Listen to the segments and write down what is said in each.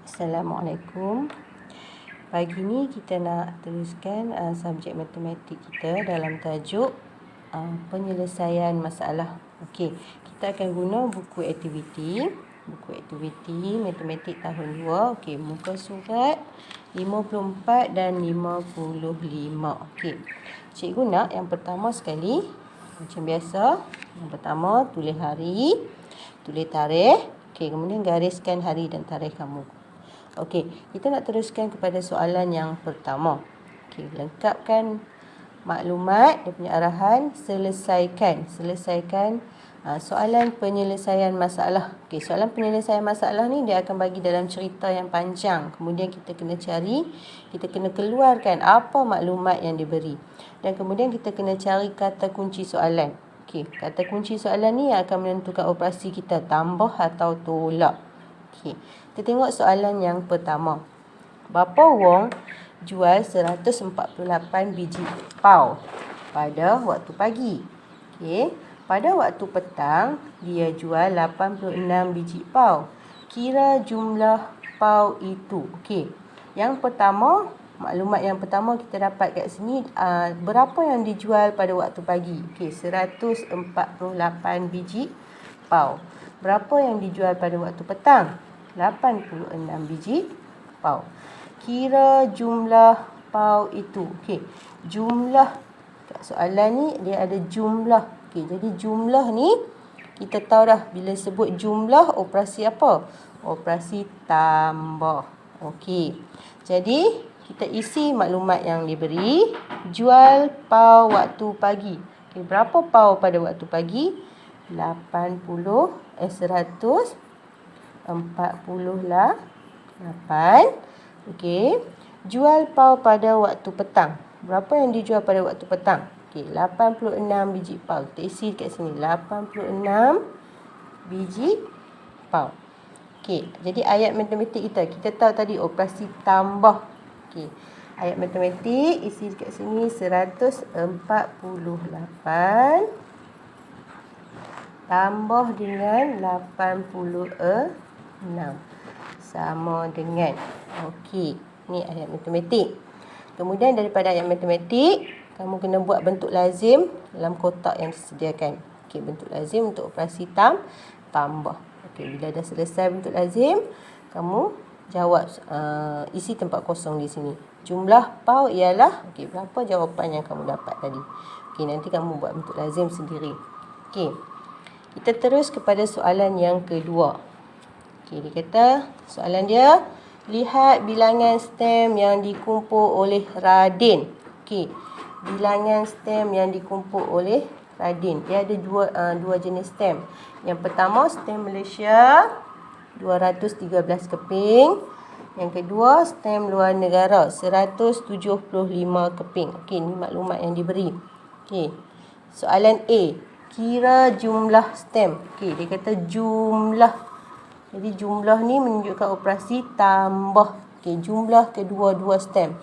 Assalamualaikum. Pagi ni kita nak teruskan subjek matematik kita dalam tajuk penyelesaian masalah. Okey, kita akan guna buku aktiviti matematik tahun 2. Okey, muka surat 54 dan 55. Okey. Cikgu nak yang pertama sekali macam biasa, yang pertama tulis hari, tulis tarikh. Okey, kemudian gariskan hari dan tarikh kamu. Okey, kita nak teruskan kepada soalan yang pertama. Okey, lengkapkan maklumat dia punya arahan, selesaikan soalan penyelesaian masalah. Okey, soalan penyelesaian masalah ni dia akan bagi dalam cerita yang panjang. Kemudian kita kena keluarkan apa maklumat yang diberi. Dan kemudian kita kena cari kata kunci soalan. Okey, kata kunci soalan ni yang akan menentukan operasi kita, tambah atau tolak. Okey, kita tengok soalan yang pertama. Bapa Wong jual 148 biji pau pada waktu pagi. Okey, pada waktu petang dia jual 86 biji pau. Kira jumlah pau itu. Okey, yang pertama, maklumat yang pertama kita dapat kat sini berapa yang dijual pada waktu pagi. Okey, 148 biji pau. Berapa yang dijual pada waktu petang? 86 biji pau. Kira jumlah pau itu. Okey, jumlah kat soalan ni dia ada jumlah. Okey, jadi jumlah ni kita tahu dah, bila sebut jumlah operasi apa? Operasi tambah. Okey, jadi kita isi maklumat yang diberi. Jual pau waktu pagi. Okey, berapa pau pada waktu pagi? 148. Okey. Jual pau pada waktu petang. Berapa yang dijual pada waktu petang? Okey, 86 biji pau. Kita isi kat sini 86 biji pau. Okey, jadi ayat matematik kita tahu tadi operasi tambah. Okey. Ayat matematik isi kat sini 148 tambah dengan 86 sama dengan. Okey, ni ayat matematik. Kemudian daripada ayat matematik, kamu kena buat bentuk lazim dalam kotak yang disediakan. Okey, bentuk lazim untuk operasi tambah. Okey, bila dah selesai bentuk lazim, kamu jawab, isi tempat kosong di sini. Jumlah pau ialah, okey, berapa jawapan yang kamu dapat tadi. Okey, nanti kamu buat bentuk lazim sendiri. Okey, kita terus kepada soalan yang kedua. Okey, dia kata soalan dia, lihat bilangan stem yang dikumpul oleh Radin. Okey, bilangan stem yang dikumpul oleh Radin. Dia ada dua jenis stem. Yang pertama stem Malaysia 213 keping. Yang kedua stem luar negara 175 keping. Okey, ni maklumat yang diberi. Okey, soalan A, kira jumlah stem. Okey, dia kata jumlah. Jadi jumlah ni menunjukkan operasi tambah. Okey, jumlah kedua-dua stem.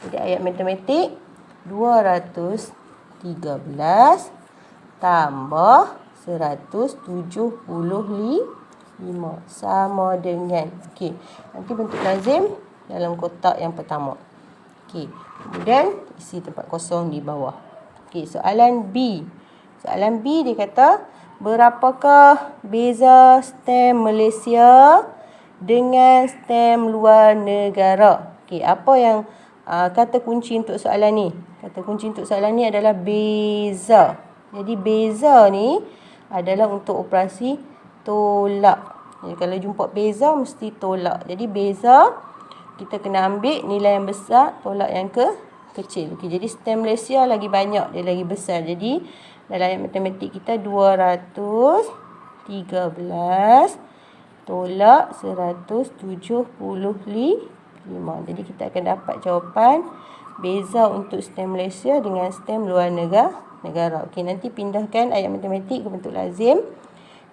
Jadi ayat matematik 213 tambah 175 sama dengan. Okey, nanti bentuk lazim dalam kotak yang pertama. Okey, kemudian isi tempat kosong di bawah. Okey, soalan B. Soalan B dia kata, berapakah beza stem Malaysia dengan stem luar negara? Okey, apa yang kata kunci untuk soalan ni? Kata kunci untuk soalan ni adalah beza. Jadi beza ni adalah untuk operasi tolak. Jadi kalau jumpa beza mesti tolak. Jadi beza kita kena ambil nilai yang besar, tolak yang kecil. Okey, jadi stem Malaysia lagi banyak, dia lagi besar. Jadi dalam ayat matematik kita 213 tolak 175. Jadi kita akan dapat jawapan beza untuk stem Malaysia dengan stem luar negara. Okey, nanti pindahkan ayat matematik ke bentuk lazim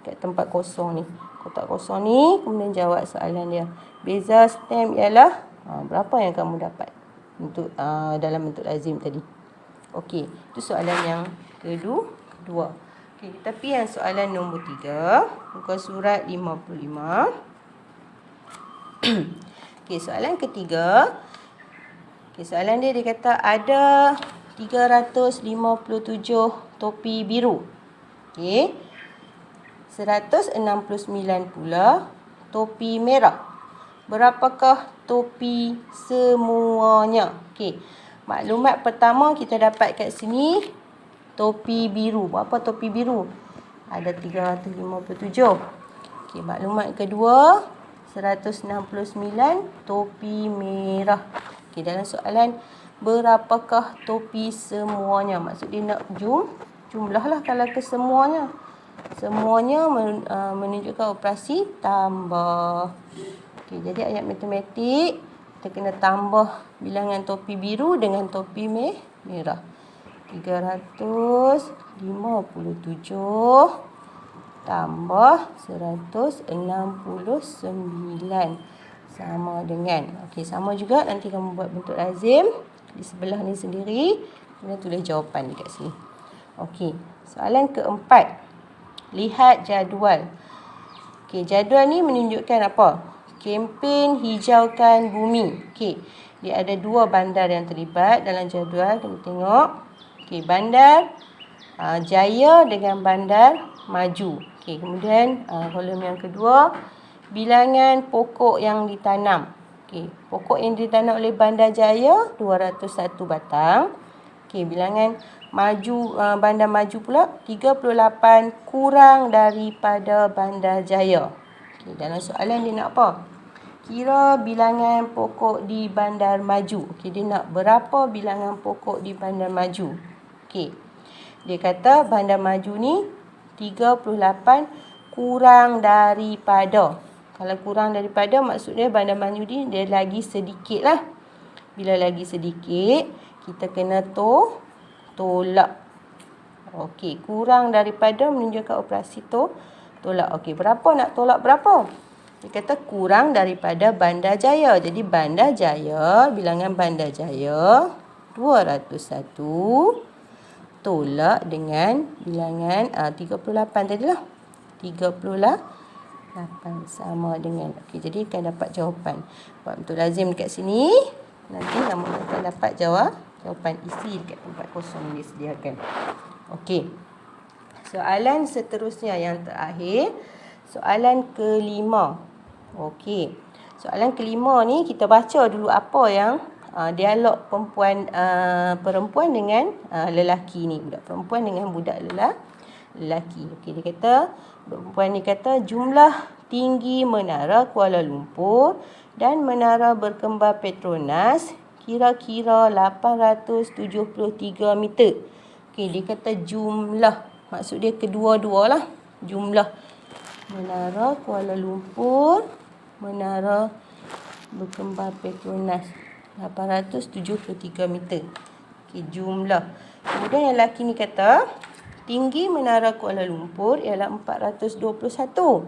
kat tempat kosong ni. Kotak kosong ni, kemudian jawab soalan dia. Beza stem ialah berapa yang kamu dapat untuk dalam bentuk lazim tadi. Okey, itu soalan yang kedua. Okey, kita pergi yang soalan nombor 3. Muka surat 55. Okey, soalan ketiga. Okey, soalan dia kata ada 357 topi biru. Okey. 169 pula topi merah. Berapakah topi semuanya? Okey. Maklumat pertama kita dapat kat sini topi biru. Berapa topi biru? Ada 357. Okey, maklumat kedua 169 topi merah. Okey, dalam soalan berapakah topi semuanya? Maksud dia nak jumlahlah kalau ke semuanya. Semuanya menunjukkan operasi tambah. Okey, jadi ayat matematik kita kena tambah bilangan topi biru dengan topi merah. 357 tambah 169 sama dengan. Okey, sama juga nanti kamu buat bentuk lazim di sebelah ni sendiri. Kemudian tulis jawapan dekat sini. Okey, soalan keempat. Lihat jadual. Okey, jadual ni menunjukkan apa? Kempen hijaukan bumi. Okey, dia ada 2 bandar yang terlibat dalam jadual. Kita tengok. Okey, bandar Jaya dengan bandar Maju. Okey, kemudian kolom yang kedua, bilangan pokok yang ditanam. Okey, pokok yang ditanam oleh bandar Jaya 201 batang. Okey, bilangan bandar Maju pula 38 kurang daripada bandar Jaya. Okey, dalam soalan dia nak apa? Kira bilangan pokok di bandar Maju. Okey, dia nak berapa bilangan pokok di bandar Maju. Okey, dia kata bandar Maju ni 38 kurang daripada. Kalau kurang daripada maksudnya bandar Maju ni dia lagi sedikit lah. Bila lagi sedikit, kita kena tolak. Okey, kurang daripada menunjukkan operasi tolak. Okey, berapa nak tolak berapa? Dia kata kurang daripada bandar Jaya. Jadi bandar Jaya, bilangan bandar Jaya 201 tolak dengan bilangan 38 tadilah. 38 sama dengan. Okey, jadi akan dapat jawapan. Buat bentuk lazim dekat sini. Nanti kamu akan dapat jawapan isi dekat tempat kosong yang disediakan. Okey. Soalan seterusnya yang terakhir. Soalan kelima. Okey. Soalan kelima ni kita baca dulu apa yang dialog perempuan dengan lelaki ni. Budak perempuan dengan budak lelaki. Okey, dia kata perempuan ni kata jumlah tinggi menara Kuala Lumpur dan menara berkembar Petronas kira-kira 873 meter. Okey, dia kata jumlah. Maksud dia kedua-dua lah. Jumlah menara Kuala Lumpur, menara berkembar Petronas 873 meter. Okey, jumlah. Kemudian yang lelaki ni kata tinggi menara Kuala Lumpur ialah 421.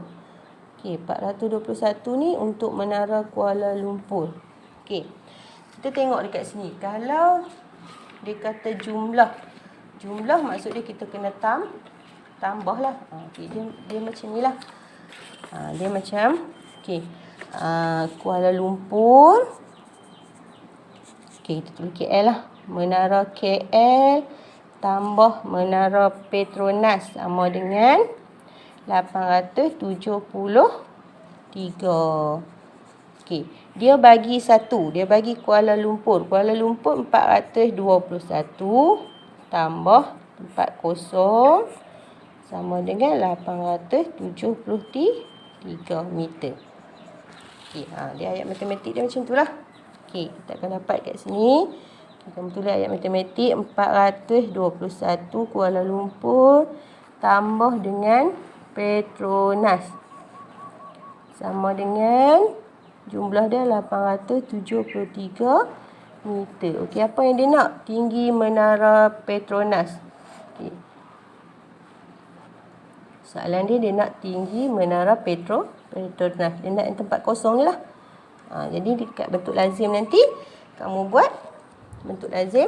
Okey, 421 ni untuk menara Kuala Lumpur. Okey, kita tengok dekat sini. Kalau dia kata jumlah maksud dia kita kena tambah lah. Okey, dia macam ni lah. Dia macam, okey, Kuala Lumpur. Okey, kita tulis KL lah. Menara KL tambah menara Petronas sama dengan 873. Okey, dia bagi satu. Dia bagi Kuala Lumpur. Kuala Lumpur 421 tambah 40 sama dengan 873 meter. Okey, dia ayat matematik dia macam itulah. Okey, kita akan dapat kat sini. Kita tulis ayat matematik 421 Kuala Lumpur tambah dengan Petronas sama dengan jumlah dia 873 meter. Okey, apa yang dia nak? Tinggi menara Petronas. Okey. Soalan dia nak tinggi menara Petronas. Dia nak tempat kosong ni lah. Jadi dekat bentuk lazim nanti kamu buat bentuk lazim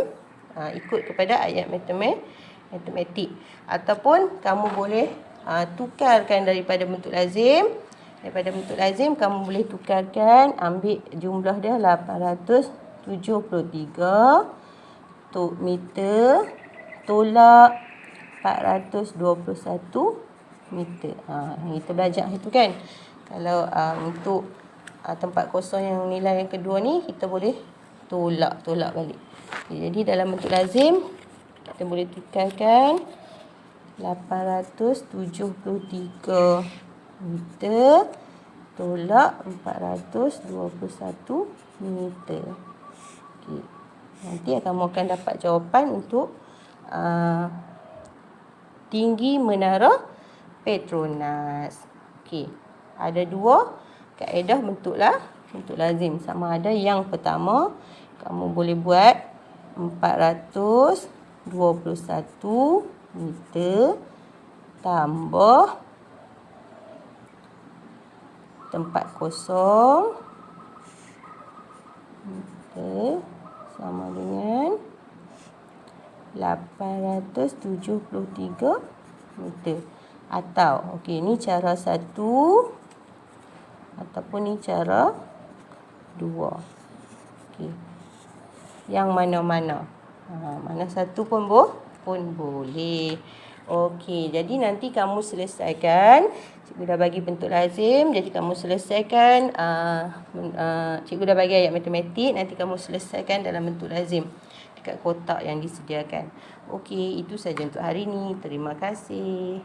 ikut kepada ayat matematik. Ataupun kamu boleh tukarkan daripada bentuk lazim Daripada bentuk lazim, kamu boleh tukarkan, ambil jumlah dia 873 meter tolak 421 meter. Kita belajar itu kan. Kalau untuk tempat kosong yang nilai yang kedua ni, kita boleh tolak balik. Jadi dalam bentuk lazim, kita boleh tukarkan 873 meter tolak 421 meter. Okey. Nanti kamu akan dapat jawapan untuk tinggi menara Petronas. Okey. Ada dua kaedah bentuk lazim. Sama ada yang pertama, kamu boleh buat 421 meter tambah tempat kosong meter sama dengan 873 meter. Atau, okey, ni cara satu ataupun ni cara dua. Okey. Yang mana-mana. Mana satu pun boleh. Okey, jadi nanti kamu selesaikan. Cikgu dah bagi bentuk lazim. Jadi kamu selesaikan. Cikgu dah bagi ayat matematik. Nanti kamu selesaikan dalam bentuk lazim dekat kotak yang disediakan. Okey, itu saja untuk hari ini. Terima kasih.